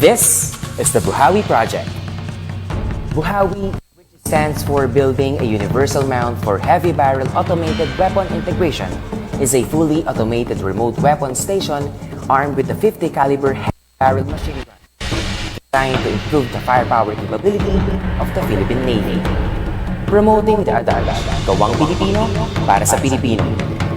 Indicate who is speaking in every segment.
Speaker 1: This is the Buhawi Project. Buhawi, which stands for Building a Universal Mount for Heavy Barrel Automated Weapon Integration, is a fully automated remote weapon station armed with a 50 caliber heavy barrel machine gun designed to improve the firepower capability of the Philippine Navy. Promoting the adage, Gawang Pilipino para sa Pilipino.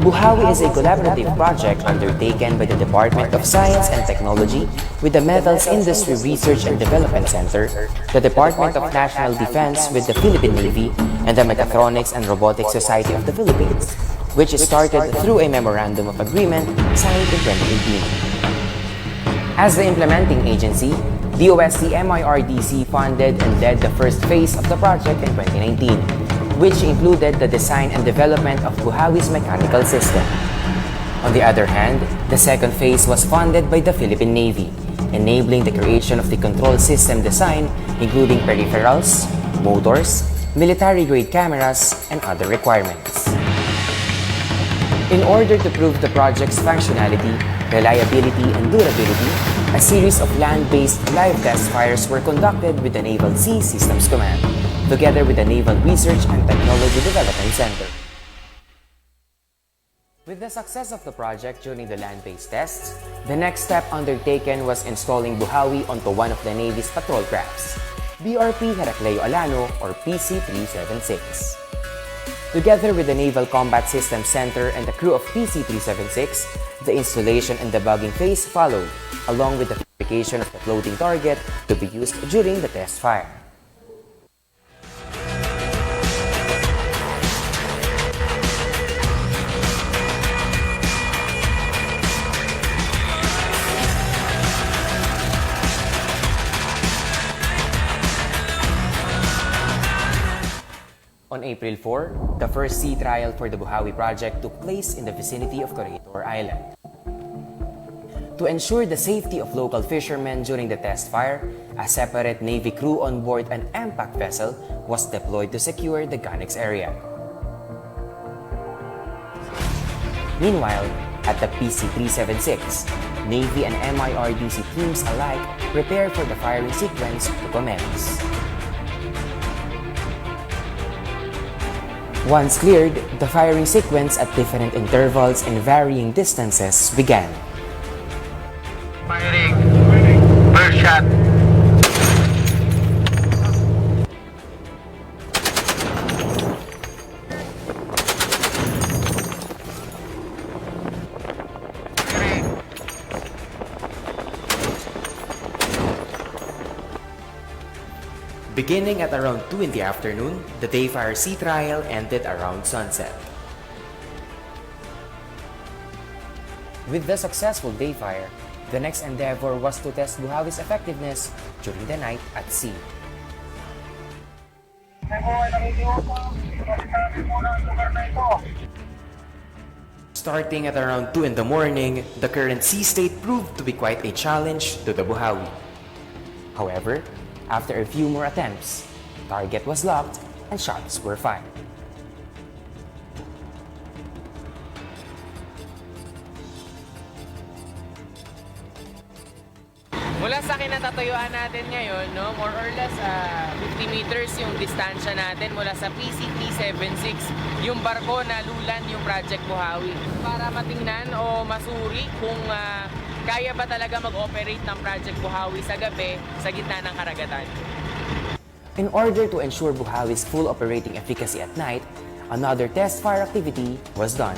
Speaker 1: Buhawi is a collaborative project undertaken by the Department of Science and Technology with the Metals Industry Research and Development Center, the Department of National Defense with the Philippine Navy, and the Mechatronics and Robotics Society of the Philippines, which started through a Memorandum of Agreement signed in 2018. As the implementing agency, DOST MIRDC funded and led the first phase of the project in 2019, which included the design and development of Buhawi's mechanical system. On the other hand, the second phase was funded by the Philippine Navy, enabling the creation of the control system design, including peripherals, motors, military-grade cameras, and other requirements. In order to prove the project's functionality, reliability, and durability, a series of land-based live test fires were conducted with the Naval Sea Systems Command, together with the Naval Research and Technology Development Center. With the success of the project during the land-based tests, the next step undertaken was installing Buhawi onto one of the Navy's patrol crafts, BRP Heracleo Alano or PC-376. Together with the Naval Combat Systems Center and the crew of PC-376, the installation and debugging phase followed, along with the fabrication of the floating target to be used during the test fire. On April 4, the first sea trial for the Buhawi project took place in the vicinity of Corregidor Island. To ensure the safety of local fishermen during the test fire, a separate Navy crew on board an MPAC vessel was deployed to secure the Ganex area. Meanwhile, at the PC-376, Navy and MIRDC teams alike prepare for the firing sequence to commence. Once cleared, the firing sequence at different intervals and varying distances began.
Speaker 2: Firing. First shot.
Speaker 1: Beginning at around 2 in the afternoon, the day fire sea trial ended around sunset. With the successful day fire, the next endeavor was to test Buhawi's effectiveness during the night at sea. Starting at around 2 in the morning, the current sea state proved to be quite a challenge to the Buhawi. However, after a few more attempts, target was locked and shots were fired.
Speaker 3: Mula sa kinatatayuan natin ngayon, no, more or less 50 meters yung distansya natin mula sa PC-376, yung barko na lulan yung Project Buhawi. Para matingnan o masuri kung kaya ba talaga mag-operate ng Project Buhawi sa gabi sa gitna ng karagatan.
Speaker 1: In order to ensure Buhawi's full operating efficacy at night, another test fire activity was done.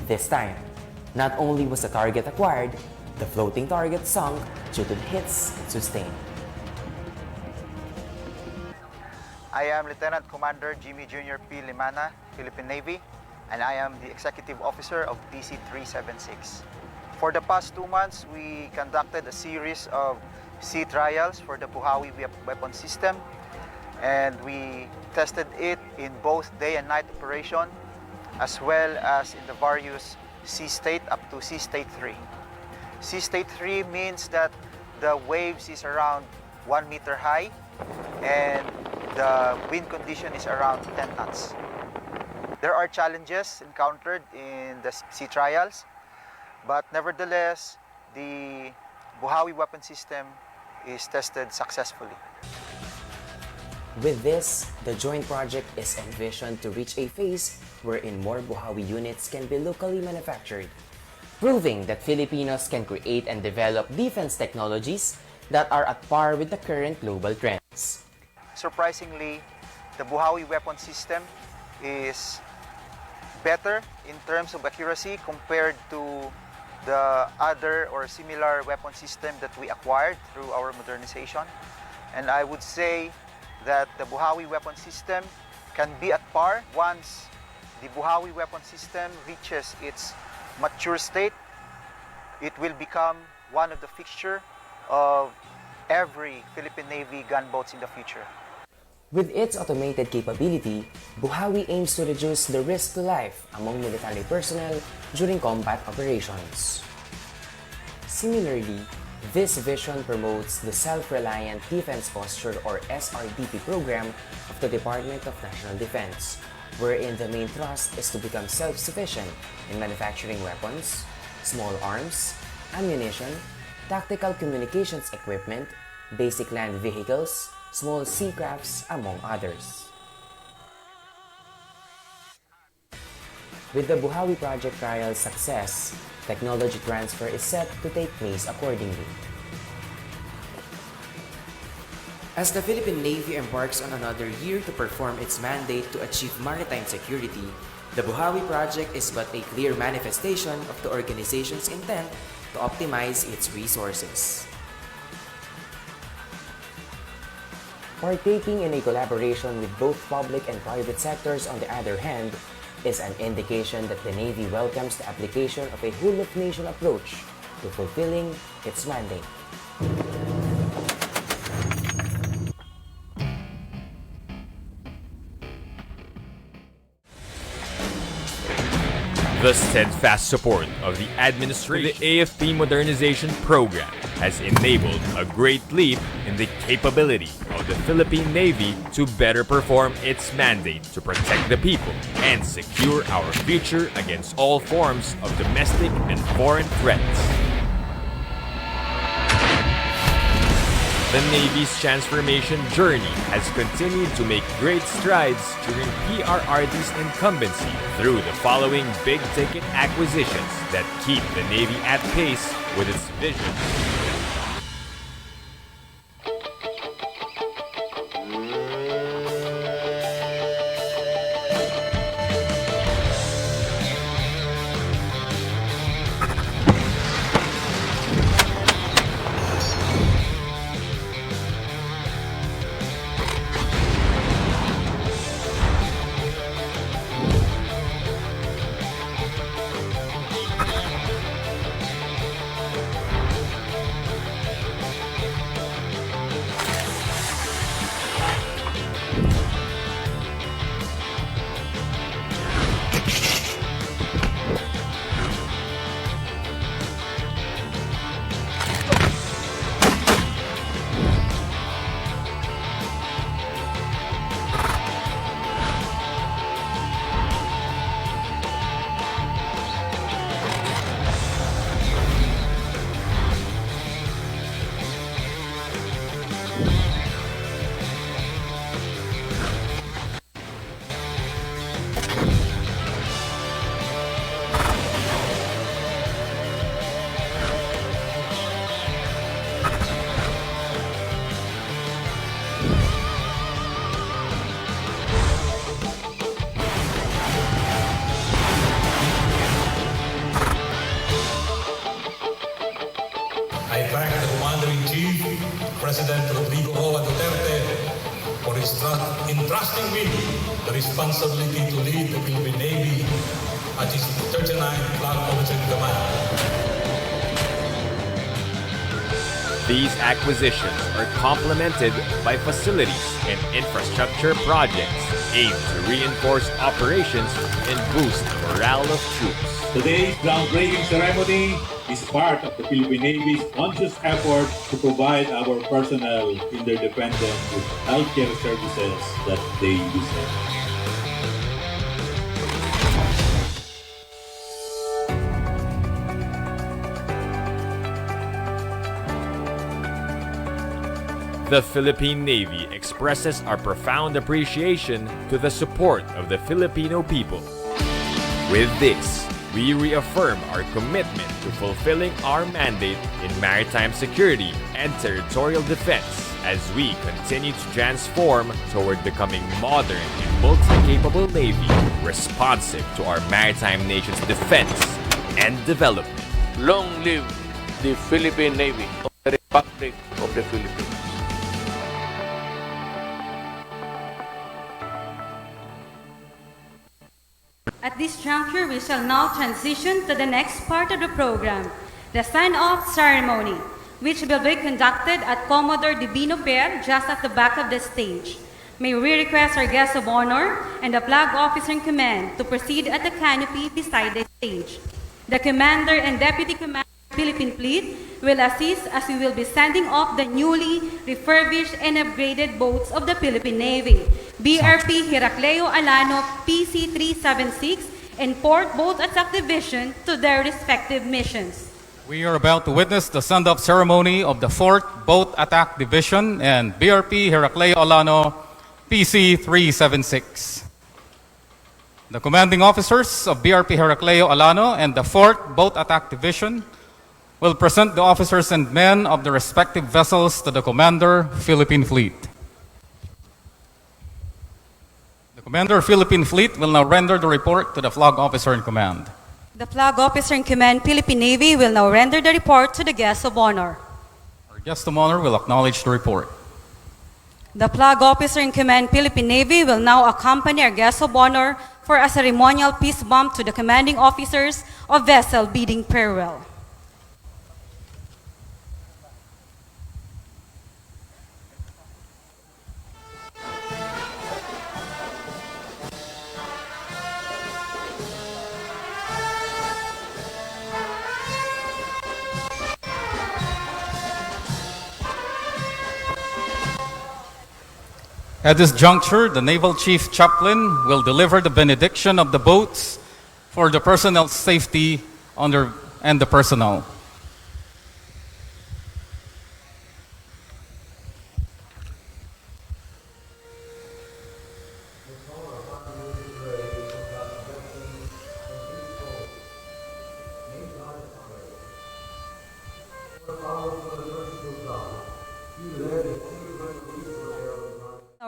Speaker 1: This time, not only was the target acquired, the floating target sunk due to the hits sustained.
Speaker 2: I am Lieutenant Commander Jimmy Jr. P. Limana, Philippine Navy, and I am the Executive Officer of PC-376. For the past 2 months, we conducted a series of sea trials for the Buhawi weapon system, and we tested it in both day and night operation, as well as in the various sea state up to sea state 3. Sea state 3 means that the waves is around 1 meter high and the wind condition is around 10 knots. There are challenges encountered in the sea trials, but nevertheless, the Buhawi weapon system is tested successfully.
Speaker 1: With this, the joint project is envisioned to reach a phase wherein more Buhawi units can be locally manufactured, proving that Filipinos can create and develop defense technologies that are at par with the current global trends.
Speaker 2: Surprisingly, the Buhawi weapon system is better in terms of accuracy compared to the other or similar weapon system that we acquired through our modernization. And I would say that the Buhawi weapon system can be at par once the Buhawi weapon system reaches its mature state. It will become one of the fixture of every Philippine Navy gunboats in the future.
Speaker 1: With its automated capability, Buhawi aims to reduce the risk to life among military personnel during combat operations. Similarly, this vision promotes the Self-Reliant Defense Posture or SRDP program of the Department of National Defense, wherein the main thrust is to become self-sufficient in manufacturing weapons, small arms, ammunition, tactical communications equipment, basic land vehicles, small sea crafts, among others. With the Buhawi project trial's success, technology transfer is set to take place accordingly. As the Philippine Navy embarks on another year to perform its mandate to achieve maritime security, the Buhawi project is but a clear manifestation of the organization's intent to optimize its resources. Partaking in a collaboration with both public and private sectors, on the other hand, is an indication that the Navy welcomes the application of a whole-of-nation approach to fulfilling its mandate.
Speaker 4: The steadfast support of the administration for the AFP modernization program has enabled a great leap in the capability of the Philippine Navy to better perform its mandate to protect the people and secure our future against all forms of domestic and foreign threats. The Navy's transformation journey has continued to make great strides during PRRD's incumbency through the following big-ticket acquisitions that keep the Navy at pace with its vision.
Speaker 5: I thank the Commander-in-Chief, President Rodrigo Roa Duterte, for entrusting me the responsibility to lead the Philippine Navy at its 39th Flag Officer Command.
Speaker 4: These acquisitions are complemented by facilities and infrastructure projects aimed to reinforce operations and boost the morale of troops.
Speaker 5: Today's groundbreaking ceremony is part of the Philippine Navy's conscious effort to provide our personnel in their dependents with healthcare services that they deserve.
Speaker 4: The Philippine Navy expresses our profound appreciation to the support of the Filipino people. With this, we reaffirm our commitment to fulfilling our mandate in maritime security and territorial defense as we continue to transform toward becoming modern and multi-capable Navy responsive to our maritime nation's defense and development.
Speaker 6: Long live the Philippine Navy of the Republic of the Philippines.
Speaker 7: At this juncture, we shall now transition to the next part of the program, the sign-off ceremony, which will be conducted at Commodore Divino Pier, just at the back of the stage. May we request our guest of honor and the flag officer in command to proceed at the canopy beside the stage. The commander and deputy commander of the Philippine Fleet will assist as we will be sending off the newly refurbished and upgraded boats of the Philippine Navy, BRP Heracleo Alano PC-376 and Port Boat Attack Division to their respective missions.
Speaker 8: We are about to witness the send-off ceremony of the 4th Boat Attack Division and BRP Heracleo Alano PC-376. The commanding officers of BRP Heracleo Alano and the 4th Boat Attack Division will present the officers and men of the respective vessels to the Commander, Philippine Fleet. The Commander, Philippine Fleet will now render the report to the Flag Officer in Command.
Speaker 7: The Flag Officer in Command, Philippine Navy, will now render the report to the guest of honor.
Speaker 8: Our guest of honor will acknowledge the report.
Speaker 7: The Flag Officer in Command, Philippine Navy, will now accompany our guest of honor for a ceremonial peace bump to the commanding officers of vessel bidding farewell.
Speaker 8: At this juncture, the Naval Chief Chaplain will deliver the benediction of the boats for the personnel's safety and the personnel.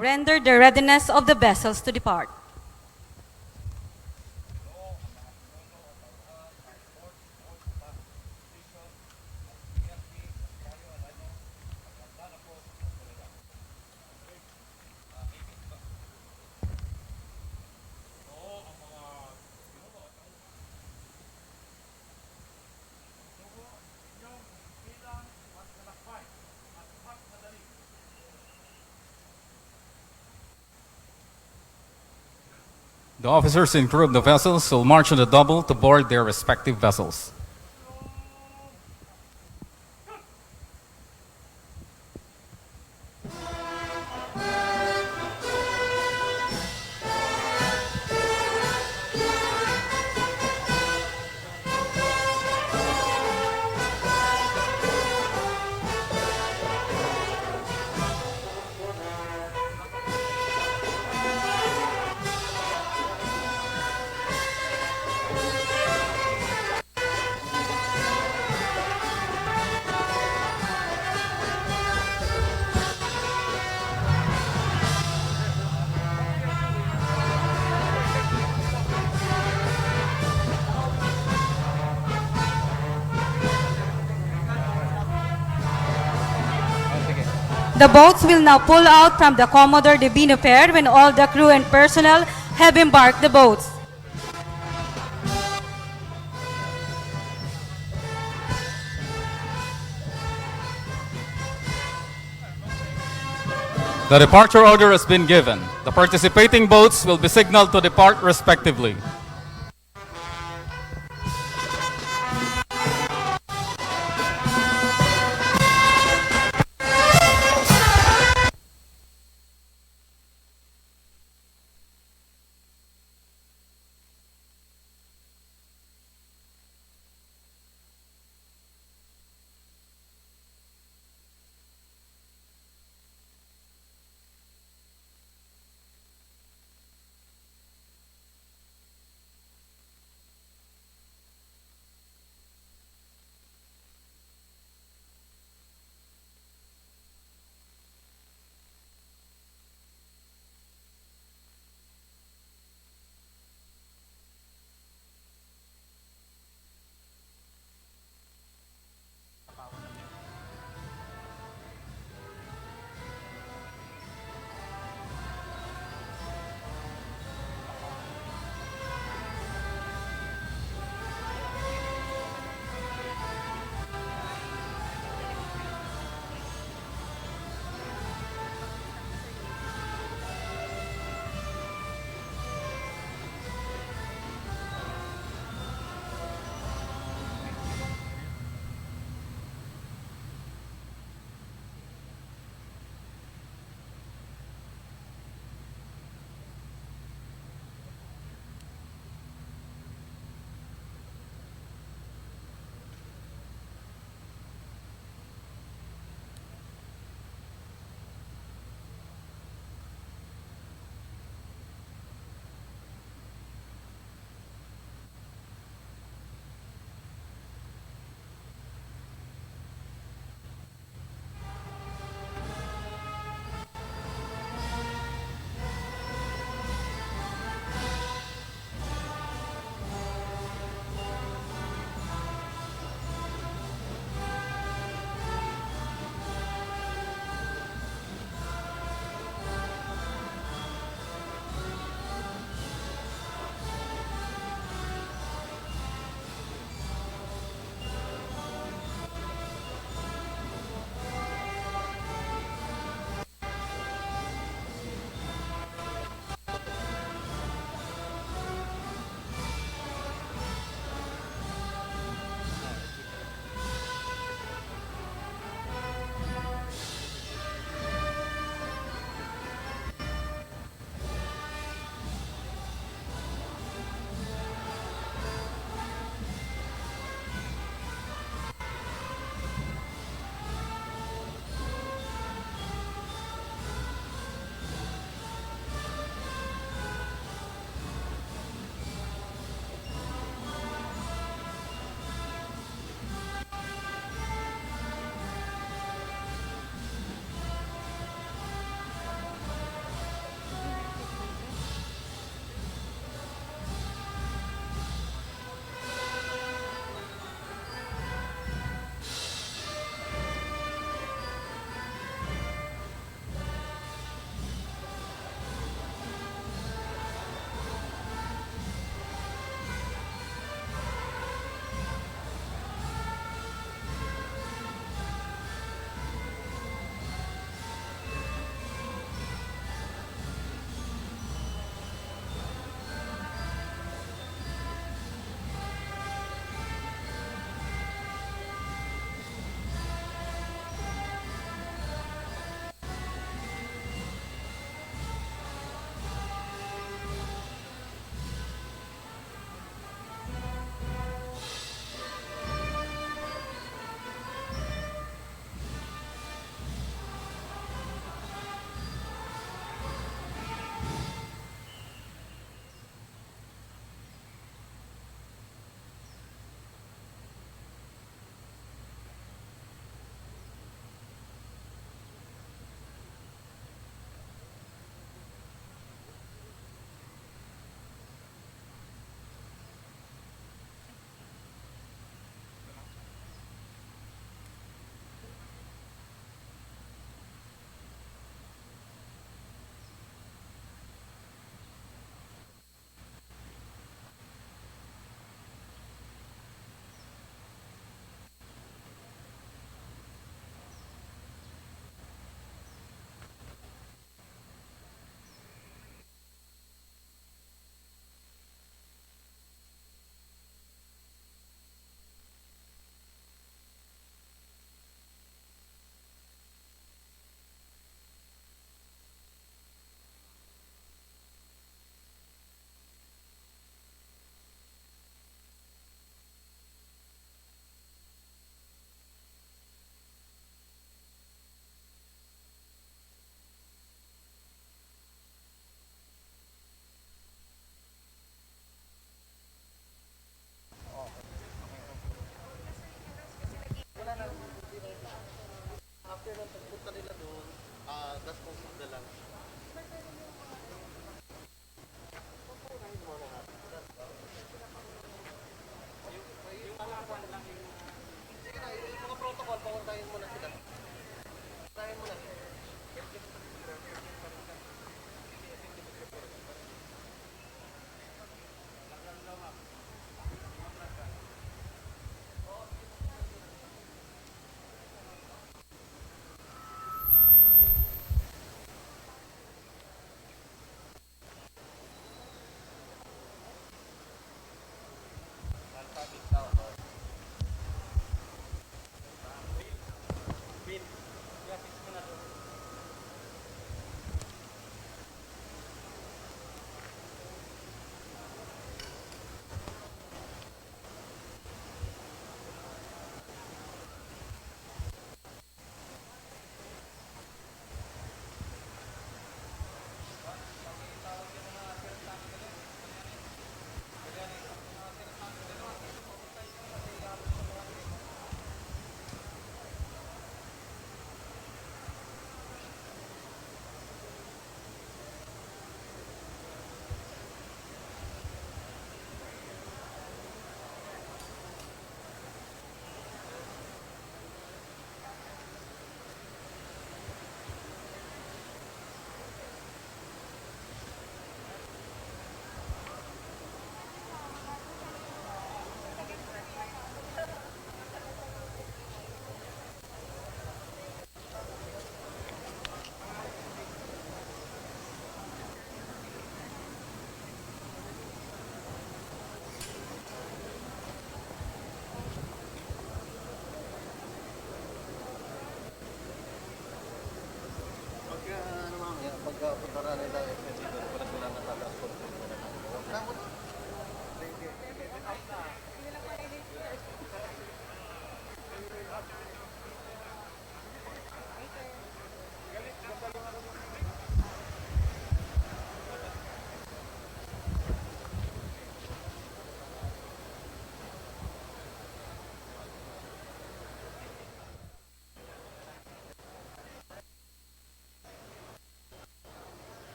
Speaker 7: Render the readiness of the vessels to depart.
Speaker 8: The officers and crew of the vessels will march on the double to board their respective vessels.
Speaker 7: The boats will now pull out from the Commodore Divino Pier when all the crew and personnel have embarked the boats.
Speaker 8: The departure order has been given. The participating boats will be signaled to depart respectively.